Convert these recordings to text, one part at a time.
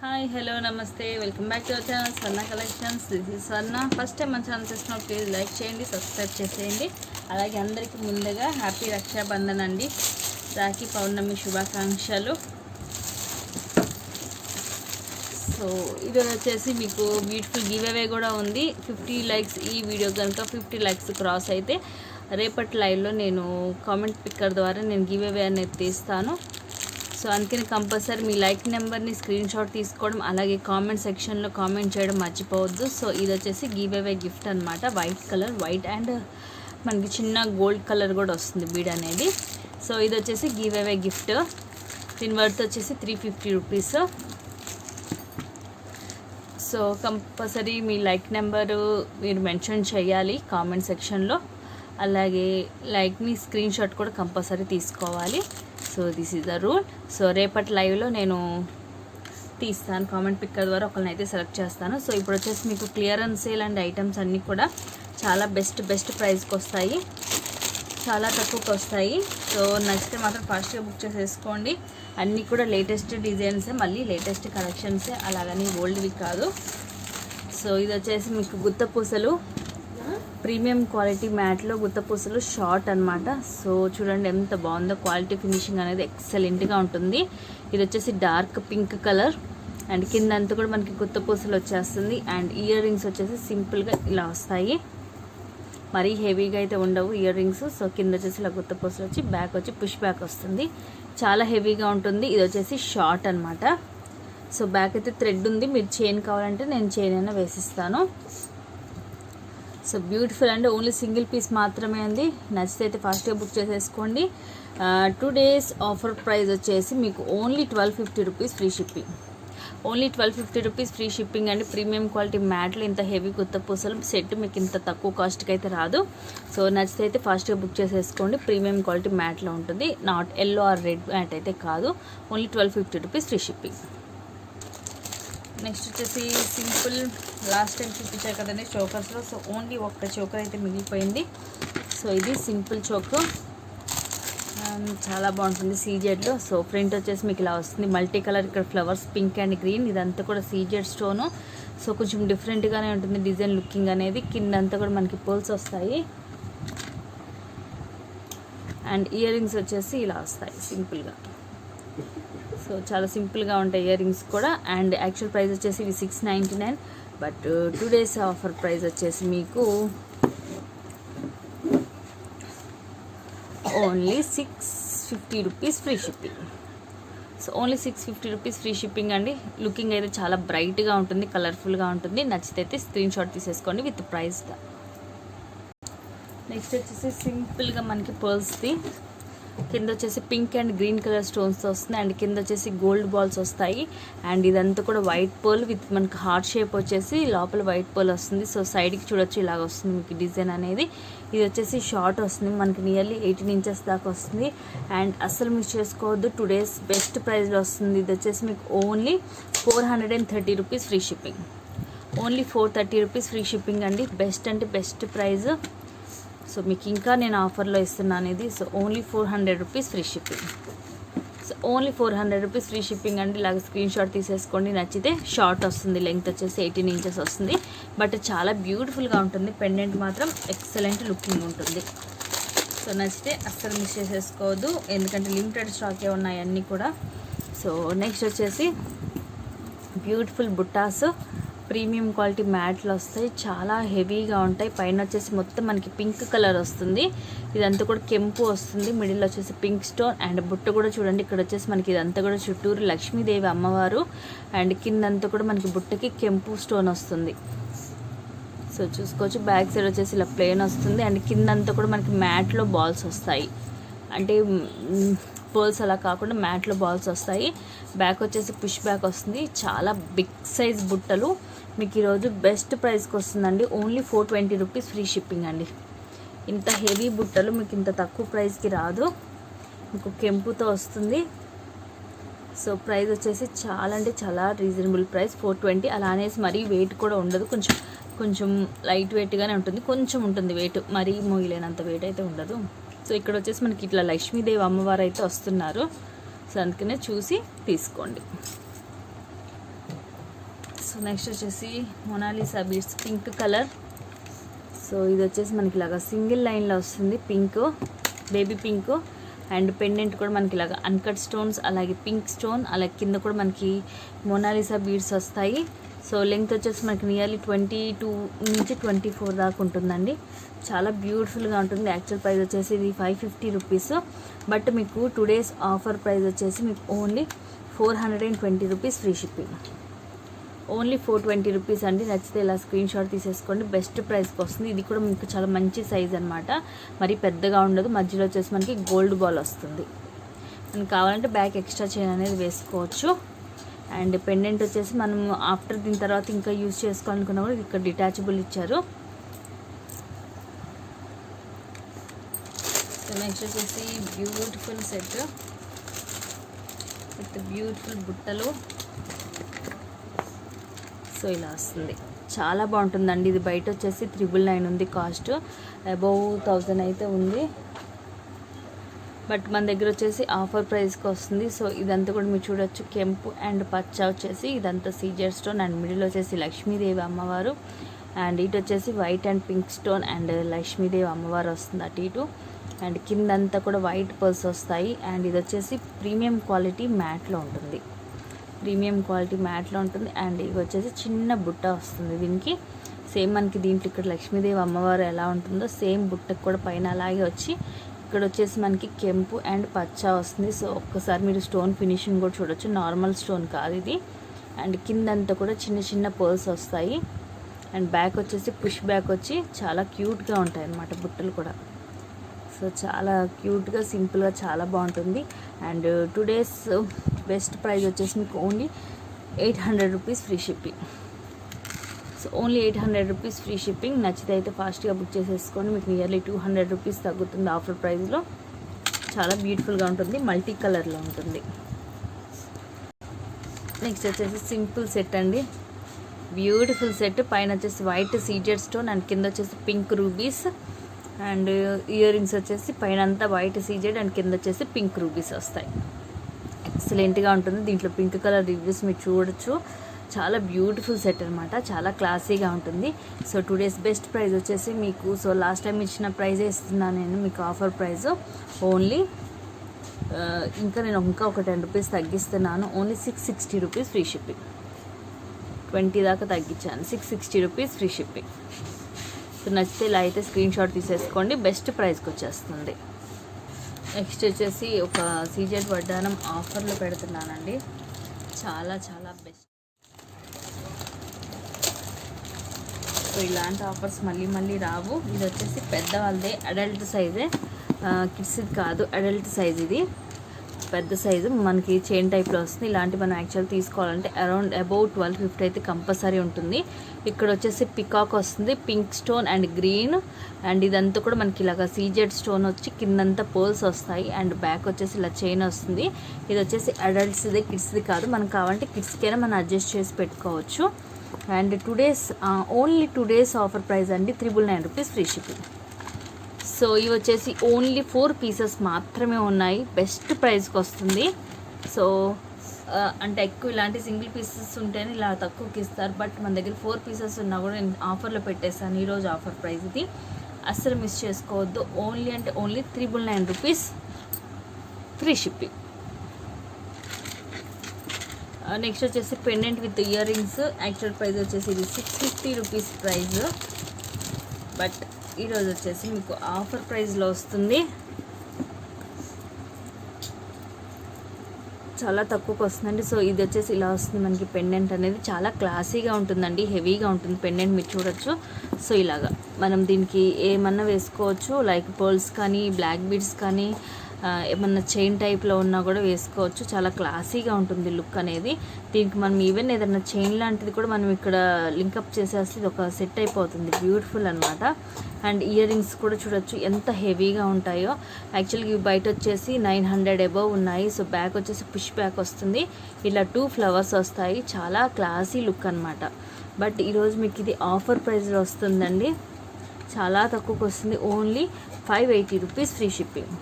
Hi hello నమస్తే welcome back to our channel Swarna collections. This is Swarna. First time మన channel చూస్తున్నప్పుడు please like చేయండి, subscribe చేసేయండి. అలాగే అందరికీ ముందుగా హ్యాపీ రక్షాబంధన్ అండి, రాఖీ పౌర్ణమి శుభాకాంక్షలు. సో ఇది వచ్చేసి మీకు బ్యూటిఫుల్ గివ్ అవే కూడా ఉంది. 50 లైక్స్ ఈ వీడియో కనుక 50 లైక్స్ క్రాస్ అయితే రేపటి లైవ్లో నేను కామెంట్ పిక్కర్ ద్వారా నేను గివ్ అవే అనేది తీస్తాను. సో అందుకని కంపల్సరీ మీ లైక్ నెంబర్ని స్క్రీన్ షాట్ తీసుకోవడం, అలాగే కామెంట్ సెక్షన్లో కామెంట్ చేయడం మర్చిపోవద్దు. సో ఇది వచ్చేసి గివ్ అవే గిఫ్ట్ అనమాట. వైట్ కలర్, వైట్ అండ్ మనకి చిన్న గోల్డ్ కలర్ కూడా వస్తుంది బీడ్ అనేది. సో ఇది వచ్చేసి గివ్ అవే గిఫ్ట్. దీని వర్త్ వచ్చేసి 350 రూపీస్. సో కంపల్సరీ మీ లైక్ నెంబరు మీరు మెన్షన్ చేయాలి కామెంట్ సెక్షన్లో. అలాగే లైక్ని స్క్రీన్ షాట్ కూడా కంపల్సరీ తీసుకోవాలి. So this is the rule. So రేపటి లైవ్లో నేను తీస్తాను, కామెంట్ పిక్కర్ ద్వారా ఒకరిని అయితే సెలెక్ట్ చేస్తాను. సో ఇప్పుడు వచ్చేసి మీకు క్లియరెన్స్ సేల్ అండ్ ఐటమ్స్ అన్నీ కూడా చాలా బెస్ట్ ప్రైస్కి వస్తాయి, చాలా తక్కువకి వస్తాయి. సో నచ్చితే మాత్రం ఫాస్ట్గా బుక్ చేసేసుకోండి. అన్నీ కూడా లేటెస్ట్ డిజైన్సే, మళ్ళీ లేటెస్ట్ కలెక్షన్సే, అలాగని ఓల్డ్వి కాదు. సో ఇది వచ్చేసి మీకు గుత్తపూసలు, ప్రీమియం క్వాలిటీ మ్యాట్లో గుత్తపూసలు షార్ట్ అనమాట. సో చూడండి ఎంత బాగుందో, క్వాలిటీ ఫినిషింగ్ అనేది ఎక్సలెంట్గా ఉంటుంది. ఇది వచ్చేసి డార్క్ పింక్ కలర్ అండ్ కింద అంతా కూడా మనకి గుత్తపూసలు వచ్చేస్తుంది. అండ్ ఇయర్ రింగ్స్ వచ్చేసి సింపుల్గా ఇలా వస్తాయి, మరీ హెవీగా అయితే ఉండవు ఇయర్ రింగ్స్. సో కింద వచ్చేసి ఇలా గుత్తపూసలు వచ్చి బ్యాక్ వచ్చి పుష్ బ్యాక్ వస్తుంది, చాలా హెవీగా ఉంటుంది. ఇది వచ్చేసి షార్ట్ అనమాట. సో బ్యాక్ అయితే థ్రెడ్ ఉంది, మీరు చైన్ కావాలంటే నేను చైన్ అయినా వేసిస్తాను. సో బ్యూటిఫుల్ అండి, ఓన్లీ సింగిల్ పీస్ మాత్రమే ఉంది. నచ్చితే అయితే ఫాస్ట్గా బుక్ చేసేసుకోండి. 2 days ఆఫర్ ప్రైస్ వచ్చేసి మీకు only 1250 rupees free shipping. Only 1250 rupees free shipping అండి. ప్రీమియం క్వాలిటీ మ్యాట్లు ఇంత హెవీ గుత్తపూసలు సెట్ మీకు ఇంత తక్కువ కాస్ట్కి అయితే రాదు. సో నచ్చితే అయితే ఫాస్ట్గా బుక్ చేసేసుకోండి. ప్రీమియం క్వాలిటీ మ్యాట్లో ఉంటుంది, not yellow or red mat అయితే కాదు. Only 1250 rupees free shipping. Next వచ్చేసి సింపుల్, లాస్ట్ టైం చూపించారు కదండి చోకర్స్లో. సో ఓన్లీ ఒక్క చోకర్ అయితే మిగిలిపోయింది. సో ఇది సింపుల్ చోకర్, చాలా బాగుంటుంది సీజెడ్లో. సో ప్రింట్ వచ్చేసి మీకు ఇలా వస్తుంది, మల్టీ కలర్, ఇక్కడ ఫ్లవర్స్ పింక్ అండ్ గ్రీన్, ఇదంతా కూడా సీజెడ్ స్టోను. సో కొంచెం డిఫరెంట్గానే ఉంటుంది డిజైన్ లుకింగ్ అనేది. కిందంతా కూడా మనకి పోల్స్ వస్తాయి అండ్ ఇయర్ రింగ్స్ వచ్చేసి ఇలా వస్తాయి సింపుల్గా. సో చాలా సింపుల్గా ఉంటాయి ఇయర్ రింగ్స్ కూడా. అండ్ యాక్చువల్ ప్రైస్ వచ్చేసి ఇవి 699, బట్ 2 days ఆఫర్ ప్రైస్ వచ్చేసి మీకు only 650 rupees free shipping. So only 650 rupees free shipping అండి. లుకింగ్ అయితే చాలా బ్రైట్గా ఉంటుంది, కలర్ఫుల్గా ఉంటుంది. నచ్చితే అయితే స్క్రీన్ షాట్ తీసేసుకోండి విత్ ప్రైస్గా. నెక్స్ట్ వచ్చేసి సింపుల్గా మనకి పర్ల్స్ది, కింద వచ్చేసి పింక్ అండ్ గ్రీన్ కలర్ స్టోన్స్తో వస్తుంది అండ్ కింద వచ్చేసి గోల్డ్ బాల్స్ వస్తాయి. అండ్ ఇదంతా కూడా వైట్ పర్ల్ విత్ మనకి హార్ట్ షేప్ వచ్చేసి లోపల వైట్ పర్ల్ వస్తుంది. సో సైడ్కి చూడొచ్చు ఇలాగ వస్తుంది మీకు డిజైన్ అనేది. ఇది వచ్చేసి షార్ట్ వస్తుంది, మనకి నియర్లీ 18 inches దాకా వస్తుంది. అండ్ అస్సలు మిస్ చేసుకోవద్దు, 2 days బెస్ట్ ప్రైస్లో వస్తుంది. ఇది వచ్చేసి మీకు only 430 rupees free shipping. Only 430 rupees free shipping అండి. బెస్ట్ అంటే బెస్ట్ ప్రైస్. సో మీకు ఇంకా నేను ఆఫర్లో ఇస్తున్నాను ఇది. So only 400 rupees free shipping. So only 400 rupees free shipping అండి. ఇలాగ స్క్రీన్ షాట్ తీసేసుకోండి. నచ్చితే షార్ట్ వస్తుంది, లెంగ్త్ వచ్చేసి 18 inches వస్తుంది, బట్ చాలా బ్యూటిఫుల్గా ఉంటుంది. పెండెంట్ మాత్రం ఎక్సలెంట్ లుకింగ్ ఉంటుంది. సో నచ్చితే అస్సలు మిస్ చేసేసుకోవద్దు, ఎందుకంటే లిమిటెడ్ స్టాకే ఉన్నాయి అన్నీ కూడా. సో నెక్స్ట్ వచ్చేసి బ్యూటిఫుల్ బుట్టాస్, ప్రీమియం క్వాలిటీ మ్యాట్లు వస్తాయి, చాలా హెవీగా ఉంటాయి. పైన వచ్చేసి మొత్తం మనకి పింక్ కలర్ వస్తుంది, ఇదంతా కూడా కెంపు వస్తుంది, మిడిల్ వచ్చేసి పింక్ స్టోన్ అండ్ బుట్ట కూడా చూడండి. ఇక్కడ వచ్చేసి మనకి ఇదంతా కూడా చుట్టూరు లక్ష్మీదేవి అమ్మవారు అండ్ కిందంతా కూడా మనకి బుట్టకి కెంపు స్టోన్ వస్తుంది. సో చూసుకోవచ్చు, బ్యాక్ సైడ్ వచ్చేసి ఇలా ప్లెయిన్ వస్తుంది అండ్ కిందంతా కూడా మనకి మ్యాట్లో బాల్స్ వస్తాయి, అంటే పర్ల్స్ అలా కాకుండా మ్యాట్లో బాల్స్ వస్తాయి. బ్యాక్ వచ్చేసి పుష్ బ్యాక్ వస్తుంది. చాలా బిగ్ సైజ్ బుట్టలు మీకు ఈరోజు బెస్ట్ ప్రైస్కి వస్తుందండి. ఓన్లీ 420 రూపీస్ ఫ్రీ షిప్పింగ్ అండి. ఇంత హెవీ బుట్టలు మీకు ఇంత తక్కువ ప్రైస్కి రాదు, మీకు కెంపుతో వస్తుంది. సో ప్రైస్ వచ్చేసి చాలా అంటే చాలా రీజనబుల్ ప్రైస్, 420. అలా అనేసి మరీ వెయిట్ కూడా ఉండదు, కొంచెం లైట్ వెయిట్గానే ఉంటుంది, కొంచెం ఉంటుంది వెయిట్, మరీ మోయలేనంత వెయిట్ అయితే ఉండదు. సో ఇక్కడ వచ్చేసి మనకి ఇట్లా లక్ష్మీదేవి అమ్మవారు అయితే వస్తున్నారు. సో అందుకనే చూసి తీసుకోండి. సో నెక్స్ట్ వచ్చేసి Mona Lisa beads pink colour. So ఇది వచ్చేసి మనకి ఇలాగా సింగిల్ లైన్లో వస్తుంది, pink, baby pink. And pendant కూడా మనకి ఇలాగా అన్కట్ స్టోన్స్, అలాగే పింక్ స్టోన్, అలాగే కింద కూడా మనకి మొనాలిసా బీడ్స్ వస్తాయి. సో లెంగ్త్ వచ్చేసి మనకి నియర్లీ 22 నుంచి 24 దాకా ఉంటుందండి. చాలా బ్యూటిఫుల్గా ఉంటుంది. యాక్చువల్ ప్రైస్ వచ్చేసి ఇది 550 రూపీస్. బట్ మీకు 2 days ఆఫర్ ప్రైస్ వచ్చేసి మీకు only 420 rupees free shipping. Only 420 rupees అండి. నచ్చితే ఇలా స్క్రీన్ షాట్ తీసేసుకోండి. బెస్ట్ ప్రైస్కి వస్తుంది. ఇది కూడా మీకు చాలా మంచి సైజ్ అనమాట, మరి పెద్దగా ఉండదు. మధ్యలో వచ్చేసి మనకి గోల్డ్ బాల్ వస్తుంది. మనకు కావాలంటే బ్యాక్ ఎక్స్ట్రా చైన్ అనేది వేసుకోవచ్చు. అండ్ పెండెంట్ వచ్చేసి మనం ఆఫ్టర్ దీని తర్వాత ఇంకా యూజ్ చేసుకోవాలనుకున్నా కూడా ఇక్కడ డిటాచబుల్ ఇచ్చారు. నెక్స్ట్ వచ్చేసి బ్యూటిఫుల్ సెట్ విత్ బ్యూటిఫుల్ బుట్టలు. సో ఇలా వస్తుంది, చాలా బాగుంటుందండి. ఇది బయట వచ్చేసి 999 ఉంది కాస్ట్, అబౌవ్ 1000 అయితే ఉంది. బట్ మన దగ్గర వచ్చేసి ఆఫర్ ప్రైస్కి వస్తుంది. సో ఇదంతా కూడా మీరు చూడొచ్చు, కెంపు అండ్ పచ్చ వచ్చేసి ఇదంతా సీజర్ స్టోన్, అండ్ మిడిల్ వచ్చేసి లక్ష్మీదేవి అమ్మవారు, అండ్ ఇటు వచ్చేసి white and pink stone and Lakshmidevi అమ్మవారు వస్తుంది అటు ఇటు. అండ్ కిందంతా కూడా వైట్ పర్ల్స్ వస్తాయి. అండ్ ఇది వచ్చేసి ప్రీమియం క్వాలిటీ మ్యాట్లో ఉంటుంది, అండ్ ఇది వచ్చేసి చిన్న బుట్ట వస్తుంది దీనికి. సేమ్ మనకి దీంట్లో ఇక్కడ లక్ష్మీదేవి అమ్మవారు ఎలా ఉంటుందో సేమ్ బుట్టకు కూడా పైన అలాగే వచ్చి ఇక్కడ వచ్చేసి మనకి కెంపు అండ్ పచ్చ వస్తుంది. సో ఒక్కసారి మీరు స్టోన్ ఫినిషింగ్ కూడా చూడొచ్చు, నార్మల్ స్టోన్ కాదు ఇది. అండ్ కిందంతా కూడా చిన్న చిన్న పర్ల్స్ వస్తాయి. అండ్ బ్యాక్ వచ్చేసి పుష్ బ్యాక్ వచ్చి చాలా క్యూట్గా ఉంటాయి అన్నమాట బుట్టలు కూడా. సో చాలా క్యూట్గా, సింపుల్గా చాలా బాగుంటుంది. అండ్ 2 days బెస్ట్ ప్రైస్ వచ్చేసి మీకు only 800 rupees free shipping. So only 800 rupees free shipping. నచ్చితే అయితే ఫాస్ట్గా బుక్ చేసేసుకోండి. మీకు నియర్లీ 200 రూపీస్ తగ్గుతుంది ఆఫర్ ప్రైస్లో. చాలా బ్యూటిఫుల్గా ఉంటుంది, మల్టీ కలర్లో ఉంటుంది. నెక్స్ట్ వచ్చేసి సింపుల్ సెట్ అండి, బ్యూటిఫుల్ సెట్. పైన వచ్చేసి వైట్ సీజెడ్ స్టోన్ అండ్ కింద వచ్చేసి pink rubies. And ear rings వచ్చేసి పైన అంతా వైట్ సీజెడ్ అండ్ కింద వచ్చేసి పింక్ రూబీస్ వస్తాయి. ఎక్సలెంట్గా ఉంటుంది. దీంట్లో పింక్ కలర్ రివ్యూస్ మీరు చూడొచ్చు. చాలా బ్యూటిఫుల్ సెట్ అనమాట, చాలా క్లాసీగా ఉంటుంది. సో 2 days బెస్ట్ ప్రైస్ వచ్చేసి మీకు, సో లాస్ట్ టైం ఇచ్చిన ప్రైజే ఇస్తున్నాను నేను మీకు ఆఫర్ ప్రైస్ ఓన్లీ. ఇంకా నేను ఒక 10 రూపీస్ తగ్గిస్తున్నాను. Only 660 rupees free shipping. 20 దాకా తగ్గించాను, 660 రూపీస్ ఫ్రీ షిప్పింగ్. సో నచ్చితే ఇలా అయితే స్క్రీన్ షాట్ తీసేసుకోండి, బెస్ట్ ప్రైస్కి వచ్చేస్తుంది. నెక్స్ట్ వచ్చేసి ఒక సీజెడ్ వడ్డానం ఆఫర్లో పెడుతున్నానండి, చాలా చాలా బెస్ట్. సో ఇలాంటి ఆఫర్స్ మళ్ళీ మళ్ళీ రావు. ఇది వచ్చేసి పెద్దవాళ్ళదే, అడల్ట్ సైజే, కిడ్స్ది కాదు, అడల్ట్ సైజ్. ఇది పెద్ద సైజు మనకి చైన్ టైప్లో వస్తుంది. ఇలాంటి మనం యాక్చువల్ తీసుకోవాలంటే అరౌండ్ అబౌట్ 1250 అయితే కంపల్సరీ ఉంటుంది. ఇక్కడ వచ్చేసి పికాక్ వస్తుంది, pink stone and green. And ఇదంతా కూడా మనకి ఇలాగ సీజెడ్ స్టోన్ వచ్చి కిందంతా పర్ల్స్ వస్తాయి. అండ్ బ్యాక్ వచ్చేసి ఇలా చైన్ వస్తుంది. ఇది వచ్చేసి అడల్ట్స్ది, కిడ్స్ది కాదు. మనకు కావాలంటే కిడ్స్కైనా మనం అడ్జస్ట్ చేసి పెట్టుకోవచ్చు. And 2 days only 2 days offer price అండి, 399 రూపీస్ ఫ్రీ షిప్పింగ్. సో ఇవి వచ్చేసి ఓన్లీ 4 pieces మాత్రమే ఉన్నాయి, బెస్ట్ ప్రైస్కి వస్తుంది. సో అంటే ఎక్కువ ఇలాంటి సింగిల్ పీసెస్ ఉంటేనే ఇలా తక్కువకి ఇస్తారు. బట్ మన దగ్గర 4 pieces ఉన్నా కూడా నేను ఆఫర్లో పెట్టేస్తాను. ఈరోజు ఆఫర్ ప్రైస్ ఇది, అస్సలు మిస్ చేసుకోవద్దు. ఓన్లీ అంటే only 399 rupees free shipping. Next వచ్చేసి pendant with earrings. Actual price వచ్చేసి ఇది 650 రూపీస్ ప్రైస్. బట్ ఈరోజు వచ్చేసి మీకు ఆఫర్ ప్రైస్లో వస్తుంది, చాలా తక్కువకి వస్తుందండి. సో ఇది వచ్చేసి ఇలా వస్తుంది మనకి. పెండెంట్ అనేది చాలా క్లాసీగా ఉంటుందండి, హెవీగా ఉంటుంది పెండెంట్, మీరు చూడొచ్చు. సో ఇలాగా మనం దీనికి ఏమన్నా వేసుకోవచ్చు, లైక్ పర్ల్స్ కానీ బ్లాక్ బీడ్స్ కానీ ఏమన్నా చైన్ టైప్లో ఉన్నా కూడా వేసుకోవచ్చు. చాలా క్లాసీగా ఉంటుంది లుక్ అనేది. దీనికి మనం ఈవెన్ ఏదైనా చైన్ లాంటిది కూడా మనం ఇక్కడ లింకప్ చేసేస్తే ఇది ఒక సెట్ అయిపోతుంది, బ్యూటిఫుల్ అనమాట. అండ్ ఇయర్ రింగ్స్ కూడా చూడొచ్చు ఎంత హెవీగా ఉంటాయో. యాక్చువల్గా ఇవి బయట వచ్చేసి 900 అబవ్ ఉన్నాయి. సో బ్యాక్ వచ్చేసి పుష్ బ్యాక్ వస్తుంది, ఇలా 2 flowers వస్తాయి. చాలా క్లాసీ లుక్ అనమాట. బట్ ఈరోజు మీకు ఇది ఆఫర్ ప్రైస్లో వస్తుందండి, చాలా తక్కువకి వస్తుంది. Only 580 rupees free shipping.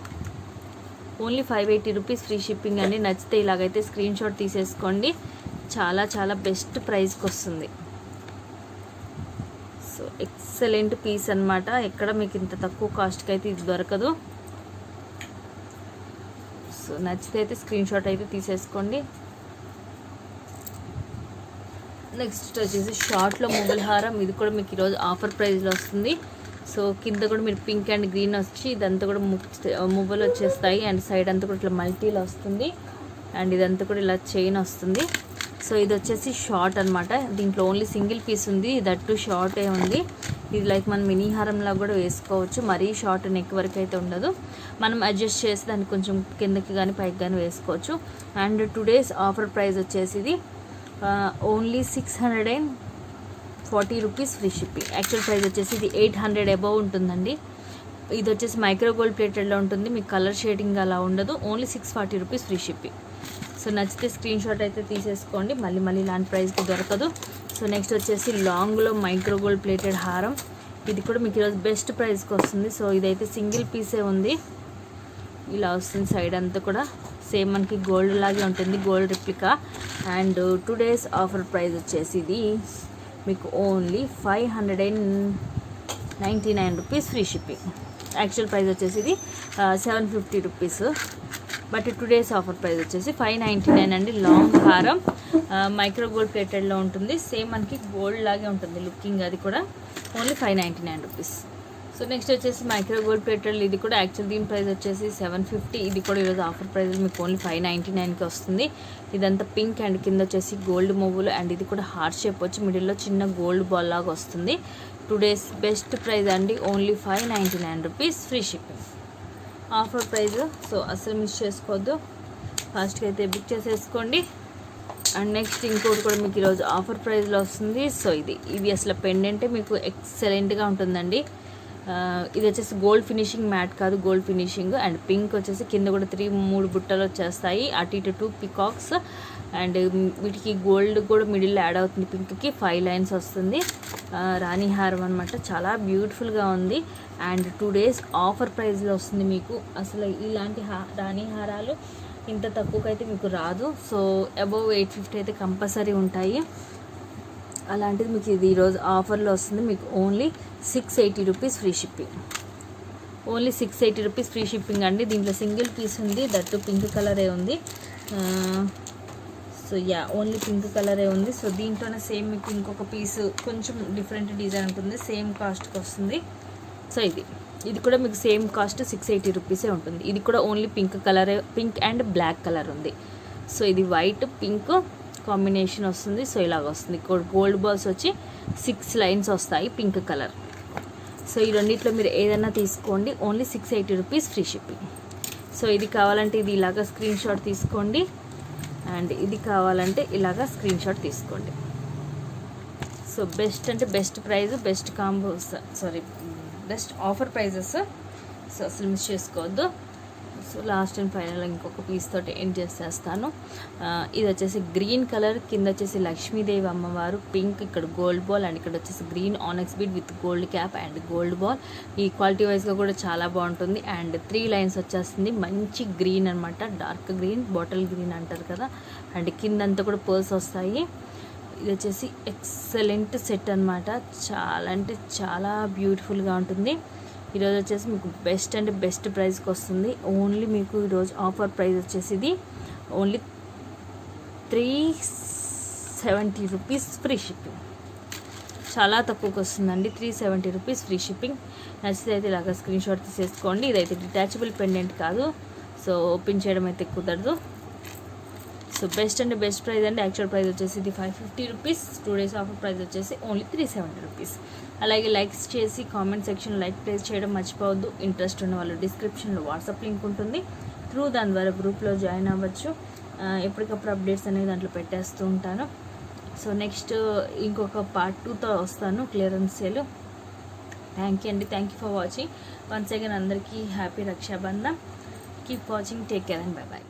Only 580 rupees free shipping అండి. నచ్చితే ఇలాగైతే స్క్రీన్ షాట్ తీసేసుకోండి. చాలా చాలా బెస్ట్ ప్రైస్కి వస్తుంది. సో ఎక్సలెంట్ పీస్ అనమాట. ఎక్కడ మీకు ఇంత తక్కువ కాస్ట్కి అయితే ఇది దొరకదు. సో నచ్చితే అయితే స్క్రీన్ షాట్ అయితే తీసేసుకోండి. నెక్స్ట్ వచ్చేసి షార్ట్లో మువ్వల హారం. ఇది కూడా మీకు ఈరోజు ఆఫర్ ప్రైస్లో వస్తుంది. సో కింద కూడా మీరు పింక్ అండ్ గ్రీన్ వచ్చి ఇదంతా కూడా మువ్వలు వచ్చేస్తాయి. అండ్ సైడ్ అంతా కూడా ఇట్లా మల్టీలో వస్తుంది. అండ్ ఇదంతా కూడా ఇలా చైన్ వస్తుంది. సో ఇది వచ్చేసి షార్ట్ అనమాట. దీంట్లో ఓన్లీ సింగిల్ పీస్ ఉంది, దట్టు షార్టే ఉంది. ఇది లైక్ మనం మినీ హారంలా కూడా వేసుకోవచ్చు. మరీ షార్ట్ నెక్ వరకు అయితే ఉండదు. మనం అడ్జస్ట్ చేసి దాన్ని కొంచెం కిందకి కానీ పైకి కానీ వేసుకోవచ్చు. అండ్ టుడేస్ ఆఫర్ ప్రైస్ వచ్చేసి ఇది only 640 rupees free shipping. Actual price వచ్చేసి ఇది 800 అబవ్ ఉంటుందండి. ఇది వచ్చేసి మైక్రో గోల్డ్ ప్లేటెడ్లో ఉంటుంది. మీకు కలర్ షేడింగ్ అలా ఉండదు. Only 640 rupees free shipping. So నచ్చితే స్క్రీన్ షాట్ అయితే తీసేసుకోండి. మళ్ళీ ఇలాంటి ప్రైస్కి దొరకదు. సో నెక్స్ట్ వచ్చేసి లాంగ్లో మైక్రో గోల్డ్ ప్లేటెడ్ హారం. ఇది కూడా మీకు ఈరోజు బెస్ట్ ప్రైస్కి వస్తుంది. సో ఇదైతే సింగిల్ పీసే ఉంది. ఇలా వస్తుంది సైడ్ అంతా కూడా. సేమ్ మనకి గోల్డ్ లాగే ఉంటుంది, gold replica. And 2 days offer price వచ్చేసి ఇది మీకు only 599 rupees free shipping. Actual price వచ్చేసి ఇది 750 rupees. But 2 days offer price వచ్చేసి 599 అండి. లాంగ్ హారం మైక్రో గోల్డ్ ప్లేటెడ్లో ఉంటుంది. సేమ్ మనకి గోల్డ్ లాగే ఉంటుంది లుకింగ్. అది కూడా ఓన్లీ 599 రూపీస్. సో నెక్స్ట్ వచ్చేసి మైక్రో గోల్డ్ ప్లేటెడ్. ఇది కూడా యాక్చువల్ దీని ప్రైస్ వచ్చేసి 750. ఇది కూడా ఈరోజు ఆఫర్ ప్రైస్ మీకు ఓన్లీ 599కి వస్తుంది. ఇదంతా పింక్ అండ్ కింద వచ్చేసి గోల్డ్ మువ్వులు. అండ్ ఇది కూడా హార్ట్ షేప్ వచ్చి మిడిల్లో చిన్న గోల్డ్ బాల్ లాగా వస్తుంది. 2 days బెస్ట్ ప్రైస్ అండి. Only 599 rupees free shipping offer price. So అసలు మిస్ చేసుకోవద్దు, ఫాస్ట్గా అయితే బుక్ చేసేసుకోండి. అండ్ నెక్స్ట్ ఇంకోటి కూడా మీకు ఈరోజు ఆఫర్ ప్రైస్లో వస్తుంది. సో ఇది అసలు పెండెంటే మీకు ఎక్సలెంట్గా ఉంటుందండి. ఇది వచ్చేసి గోల్డ్ ఫినిషింగ్ మ్యాట్ కాదు, గోల్డ్ ఫినిషింగ్. అండ్ పింక్ వచ్చేసి కింద కూడా 3 బుట్టలు వచ్చేస్తాయి. అటు ఇటు 2 పికాక్స్. అండ్ వీటికి గోల్డ్ కూడా మిడిల్లో యాడ్ అవుతుంది. పింక్కి 5 lines వస్తుంది. రాణి హారం అనమాట. చాలా బ్యూటిఫుల్గా ఉంది. అండ్ 2 days ఆఫర్ ప్రైస్లో వస్తుంది మీకు. అసలు ఇలాంటి రాణి హారాలు ఇంత తక్కువకైతే మీకు రాదు. సో అబవ్ 850 అయితే కంపల్సరీ ఉంటాయి. అలాంటిది మీకు ఇది ఈరోజు ఆఫర్లో వస్తుంది. మీకు only 680 rupees free shipping. Only 680 rupees free shipping అండి. దీంట్లో సింగిల్ పీస్ ఉంది, దట్టు పింక్ కలరే ఉంది. సో ఓన్లీ పింక్ కలరే ఉంది. సో దీంట్లోనే సేమ్ మీకు ఇంకొక పీస్ కొంచెం డిఫరెంట్ డిజైన్ ఉంటుంది, సేమ్ కాస్ట్కి వస్తుంది. సో ఇది కూడా మీకు సేమ్ కాస్ట్ 680 రూపీసే ఉంటుంది. ఇది కూడా ఓన్లీ పింక్ కలరే, పింక్ అండ్ బ్లాక్ కలర్ ఉంది. సో ఇది వైట్ పింక్ కాంబినేషన్ వస్తుంది. సో ఇలాగ వస్తుంది. గోల్డ్ బాల్స్ వచ్చి 6 lines వస్తాయి పింక్ కలర్. సో ఈ రెండిట్లో మీరు ఏదైనా తీసుకోండి. Only 680 rupees free shipping. So ఇది కావాలంటే ఇది ఇలాగా స్క్రీన్ షాట్ తీసుకోండి. అండ్ ఇది కావాలంటే ఇలాగా స్క్రీన్ షాట్ తీసుకోండి. సో బెస్ట్ అంటే best price, best combo, best offer prices. So అసలు మిస్ చేసుకోవద్దు. సో లాస్ట్ అండ్ ఫైనల్ ఇంకొక పీస్ తోటి ఎండ్ చేసేస్తాను. ఇది వచ్చేసి గ్రీన్ కలర్, కింద వచ్చేసి లక్ష్మీదేవి అమ్మవారు, పింక్, ఇక్కడ గోల్డ్ బాల్. అండ్ ఇక్కడ వచ్చేసి green onyx bead with gold cap and gold ball. ఈ క్వాలిటీ వైజ్గా కూడా చాలా బాగుంటుంది. అండ్ 3 lines వచ్చేస్తుంది. మంచి గ్రీన్ అనమాట, డార్క్ గ్రీన్, బాటిల్ గ్రీన్ అంటారు కదా. అండ్ కిందంతా కూడా పర్ల్స్ వస్తాయి. ఇది వచ్చేసి ఎక్సలెంట్ సెట్ అనమాట. చాలా అంటే చాలా బ్యూటిఫుల్గా ఉంటుంది. ఈరోజు వచ్చేసి మీకు బెస్ట్ అంటే బెస్ట్ ప్రైస్కి వస్తుంది. ఓన్లీ మీకు ఈరోజు ఆఫర్ ప్రైస్ వచ్చేసి ఇది ఓన్లీ 370 రూపీస్ ఫ్రీ షిప్పింగ్. చాలా తక్కువకి వస్తుందండి. 370 రూపీస్ ఫ్రీ షిప్పింగ్. నచ్చితే అయితే ఇలాగ స్క్రీన్ షాట్ తీసేసుకోండి. ఇదైతే డిటాచబుల్ పెండెంట్ కాదు, సో ఓపెన్ చేయడం అయితే కుదరదు. సో బెస్ట్ అంటే బెస్ట్ ప్రైస్ అండి. యాక్చువల్ ప్రైస్ వచ్చేసి ఇది 550 రూపీస్. 2 days ఆఫర్ ప్రైస్ వచ్చేసి ఓన్లీ 370 రూపీస్. అలాగే లైక్స్ చేసి కామెంట్ సెక్షన్ లైక్ ప్లేస్ చేయడం మర్చిపోవద్దు. ఇంట్రెస్ట్ ఉన్న వాళ్ళు డిస్క్రిప్షన్లో వాట్సాప్ లింక్ ఉంటుంది, దాని ద్వారా గ్రూప్లో జాయిన్ అవ్వచ్చు. ఎప్పటికప్పుడు అప్డేట్స్ అనేది దాంట్లో పెట్టేస్తూ ఉంటాను. సో నెక్స్ట్ ఇంకొక part 2తో వస్తాను, క్లియరెన్స్ సేల్. థ్యాంక్ యూ అండి. Thank you for watching. Once again అందరికీ happy Rakshabandhan. Keep watching. Take care and by.